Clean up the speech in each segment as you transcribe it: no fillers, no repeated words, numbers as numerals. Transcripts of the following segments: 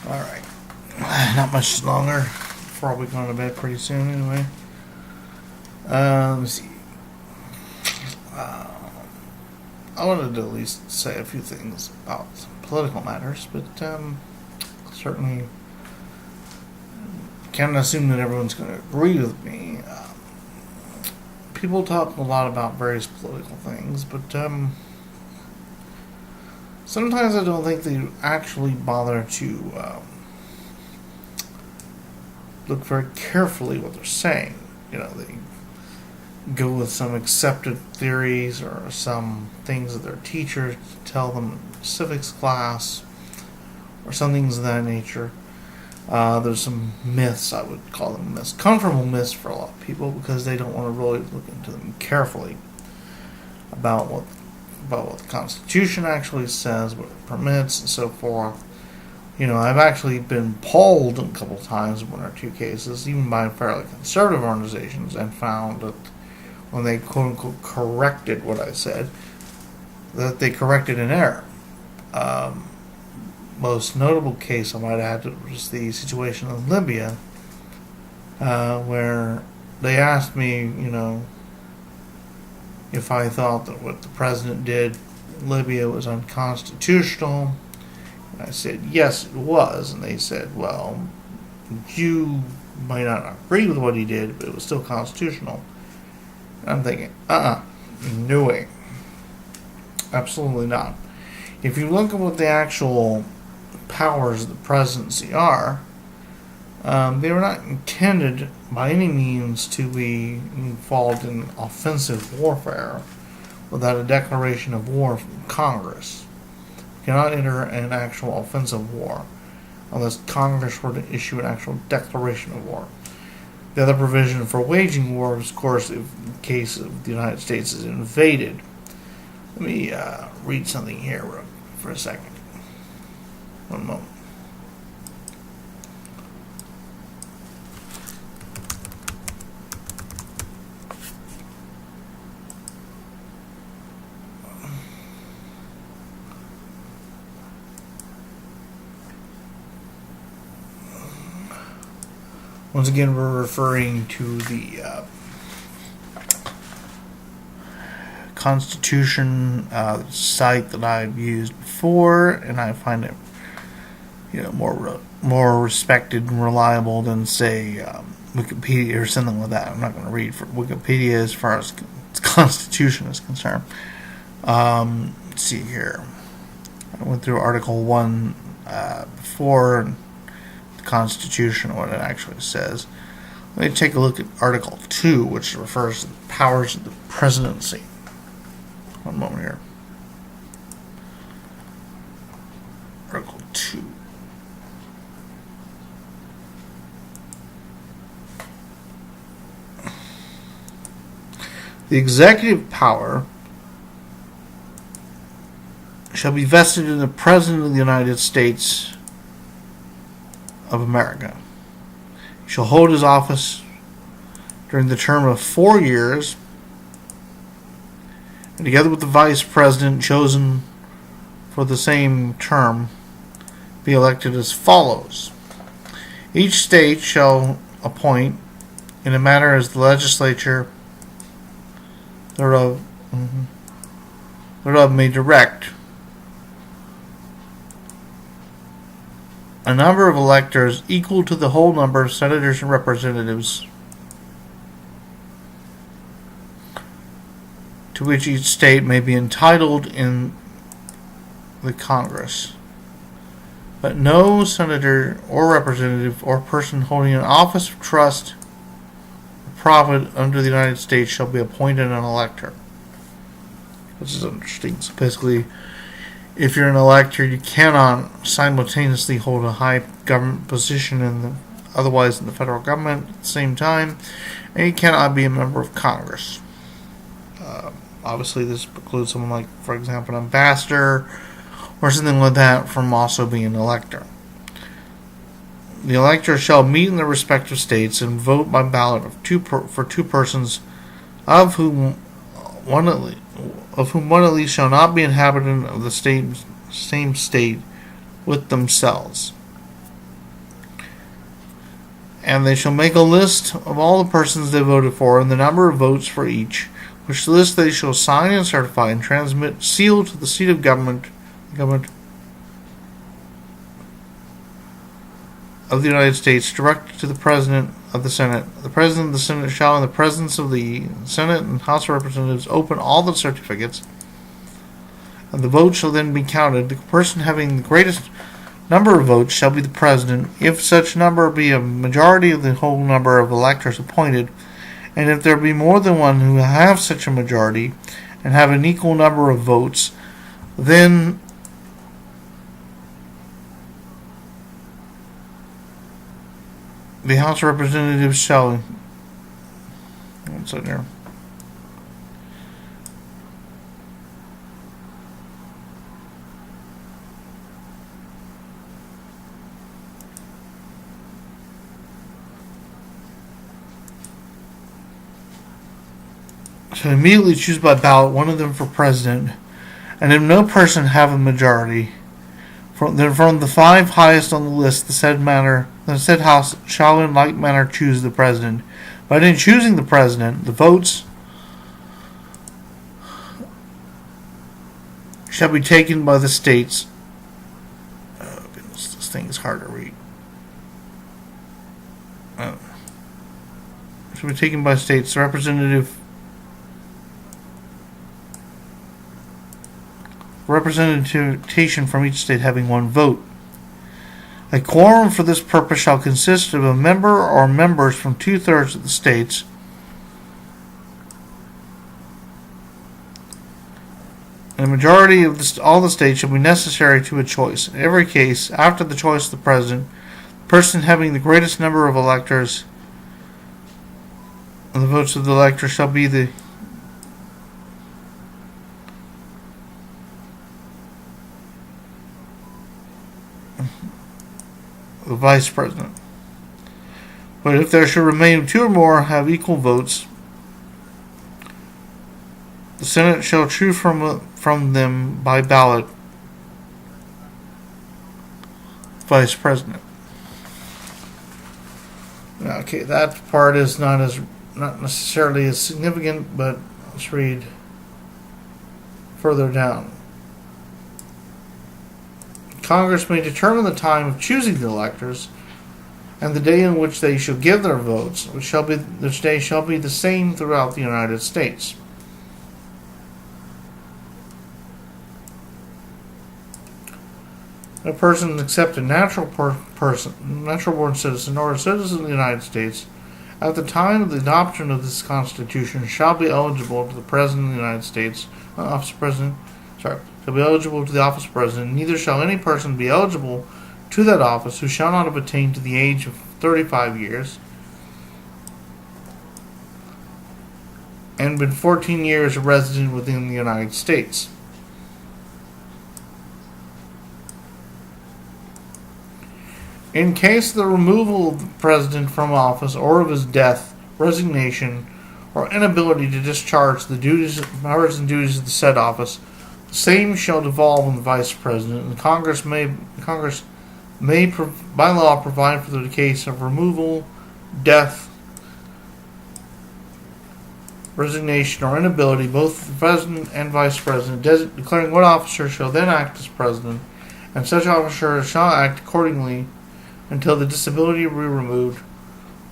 Alright. Not much longer. Probably going to bed pretty soon anyway. Let me see. I wanted to at least say a few things about some political matters, but certainly can't assume that everyone's going to agree with me. People talk a lot about various political things, but sometimes I don't think they actually bother to look very carefully what they're saying. You know, they go with some accepted theories or some things that their teachers tell them in civics class or some things of that nature. There's some myths, I would call them myths, comfortable myths for a lot of people because they don't want to really look into them carefully about what the Constitution actually says, what it permits, and so forth. You know, I've actually been polled a couple times in one or two cases, even by fairly conservative organizations, and found that when they quote-unquote corrected what I said, that they corrected an error. Most notable case I might add was the situation in Libya, where they asked me, you know, if I thought that what the president did in Libya was unconstitutional. And I said, yes, it was. And they said, well, you might not agree with what he did, but it was still constitutional. And I'm thinking, no way. Absolutely not. If you look at what the actual powers of the presidency are, they were not intended by any means to be involved in offensive warfare without a declaration of war from Congress. You cannot enter an actual offensive war unless Congress were to issue an actual declaration of war. The other provision for waging war is, of course, if in case of the United States is invaded. Let me read something here for a second. One moment. Once again, we're referring to the Constitution site that I've used before, and I find it, you know, more respected and reliable than, say, Wikipedia or something like that. I'm not going to read for Wikipedia as far as the Constitution is concerned. Let's see here. I went through Article 1 before the Constitution, what it actually says. Let me take a look at Article 2, which refers to the powers of the presidency. One moment here. Article 2. The executive power shall be vested in the President of the United States of America. He shall hold his office during the term of 4 years, and together with the Vice President chosen for the same term, be elected as follows. Each state shall appoint, in a manner as the legislature thereof may direct, a number of electors equal to the whole number of senators and representatives to which each state may be entitled in the Congress. But no senator or representative or person holding an office of trust or profit under the United States shall be appointed an elector. This is interesting. So basically, if you're an elector, you cannot simultaneously hold a high government position otherwise in the federal government at the same time, and you cannot be a member of Congress. Obviously, this precludes someone like, for example, an ambassador or something like that from also being an elector. The elector shall meet in their respective states and vote by ballot for two persons, of whom one at least shall not be inhabitant of the same state with themselves. And they shall make a list of all the persons they voted for, and the number of votes for each, which list they shall sign and certify and transmit sealed to the seat of government of the United States, directed to the President of the Senate. The President of the Senate shall, in the presence of the Senate and House of Representatives, open all the certificates, and the votes shall then be counted. The person having the greatest number of votes shall be the President, if such number be a majority of the whole number of electors appointed, and if there be more than one who have such a majority and have an equal number of votes, then the House of Representatives shall... What's in there? Shall immediately choose by ballot one of them for president, and if no person have a majority, from the 5 highest on the list, the said House shall in like manner choose the president. But in choosing the president, the votes shall be taken by the states. Oh goodness, this thing is hard to read. Shall be taken by states. The representation from each state having 1 vote. A quorum for this purpose shall consist of a member or members from 2/3 of the states, and a majority of all the states shall be necessary to a choice. In every case, after the choice of the president, the person having the greatest number of electors and the votes of the electors shall be the vice president. But if there should remain 2 or more have equal votes, the Senate shall choose from them by ballot vice president. Okay, that part is not necessarily as significant, but let's read further down. Congress may determine the time of choosing the electors and the day in which they shall give their votes, which day shall be the same throughout the United States. A person except a natural-born citizen or a citizen of the United States, at the time of the adoption of this Constitution, shall be eligible to the President of the United States, shall be eligible to the office of President. Neither shall any person be eligible to that office who shall not have attained to the age of 35 years and been 14 years a resident within the United States. In case of the removal of the President from office or of his death, resignation, or inability to discharge the powers and duties of the said office, the same shall devolve on the Vice President, and Congress may by law provide for the case of removal, death, resignation, or inability, both the President and Vice President, declaring what officer shall then act as President, and such officer shall act accordingly until the disability be removed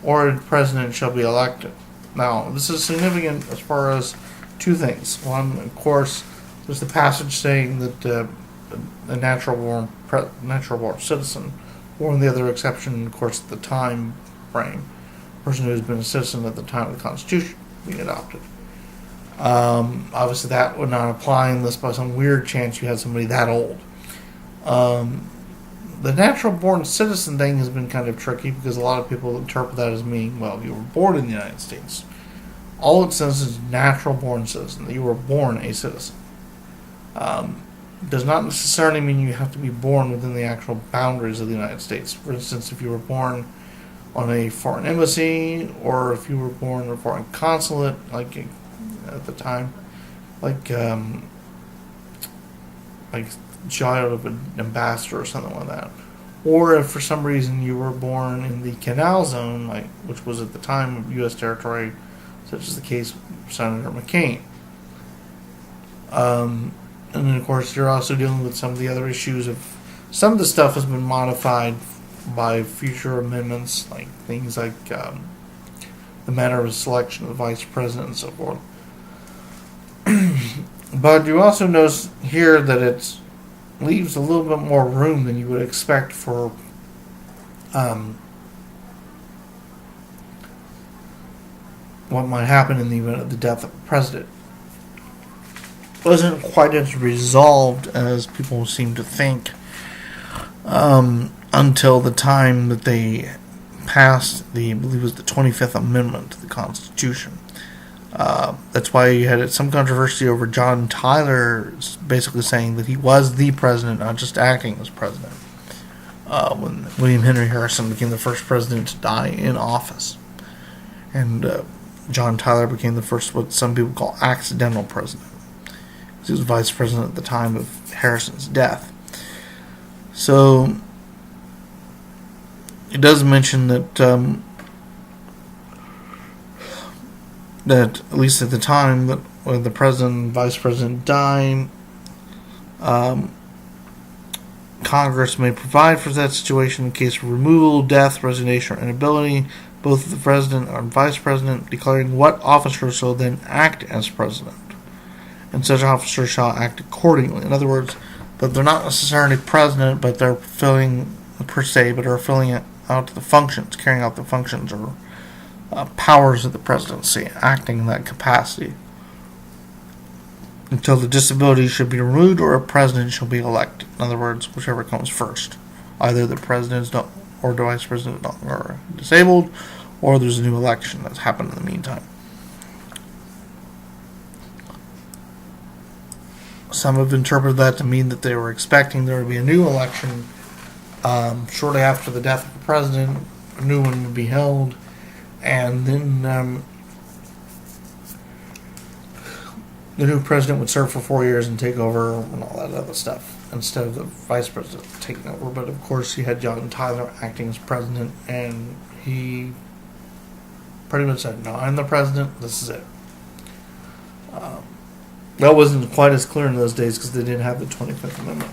or a President shall be elected. Now, this is significant as far as 2 things. One, of course, there's the passage saying that a natural-born citizen, or in the other exception, of course, the time frame, person who has been a citizen at the time of the Constitution being adopted. Obviously, that would not apply unless by some weird chance you had somebody that old. The natural-born citizen thing has been kind of tricky because a lot of people interpret that as meaning, well, you were born in the United States. All it says is natural-born citizen, that you were born a citizen. Does not necessarily mean you have to be born within the actual boundaries of the United States. For instance, if you were born on a foreign embassy, or if you were born in a foreign consulate, like at the time, like child of an ambassador or something like that. Or if for some reason you were born in the Canal Zone, which was at the time of U.S. territory, such as the case of Senator McCain. And then, of course, you're also dealing with some of the other issues of some of the stuff has been modified by future amendments, like things like the manner of selection of the vice president and so forth. But you also notice here that it leaves a little bit more room than you would expect for what might happen in the event of the death of a president. It wasn't quite as resolved as people seem to think until the time that they passed I believe it was the 25th Amendment to the Constitution. That's why you had some controversy over John Tyler basically saying that he was the president, not just acting as president, when William Henry Harrison became the first president to die in office. And John Tyler became the first, what some people call, accidental president. He was vice president at the time of Harrison's death. So it does mention that that at least at the time that when the president and vice president died, Congress may provide for that situation in case of removal, death, resignation, or inability, both of the president and vice president, declaring what officer shall then act as president, and such officer shall act accordingly. In other words, that they're not necessarily president, but they're filling per se, but are filling out the functions, carrying out the functions or powers of the presidency, acting in that capacity until the disability should be removed or a president shall be elected. In other words, whichever comes first. Either the president or the vice president are disabled, or there's a new election that's happened in the meantime. Some have interpreted that to mean that they were expecting there to be a new election shortly after the death of the president. A new one would be held, and then the new president would serve for 4 years and take over and all that other stuff, instead of the vice president taking over. But of course, you had John Tyler acting as president, and he pretty much said, "No, I'm the president. This is it." That wasn't quite as clear in those days because they didn't have the 25th Amendment.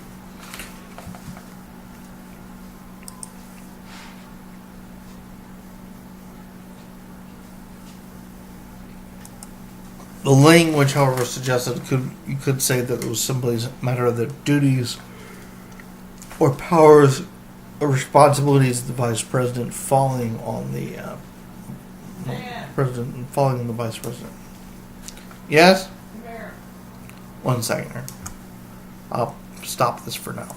The language, however, suggested you could say that it was simply a matter of the duties or powers or responsibilities of the vice president falling on the president and falling on the vice president. Yes? 1 second here. I'll stop this for now.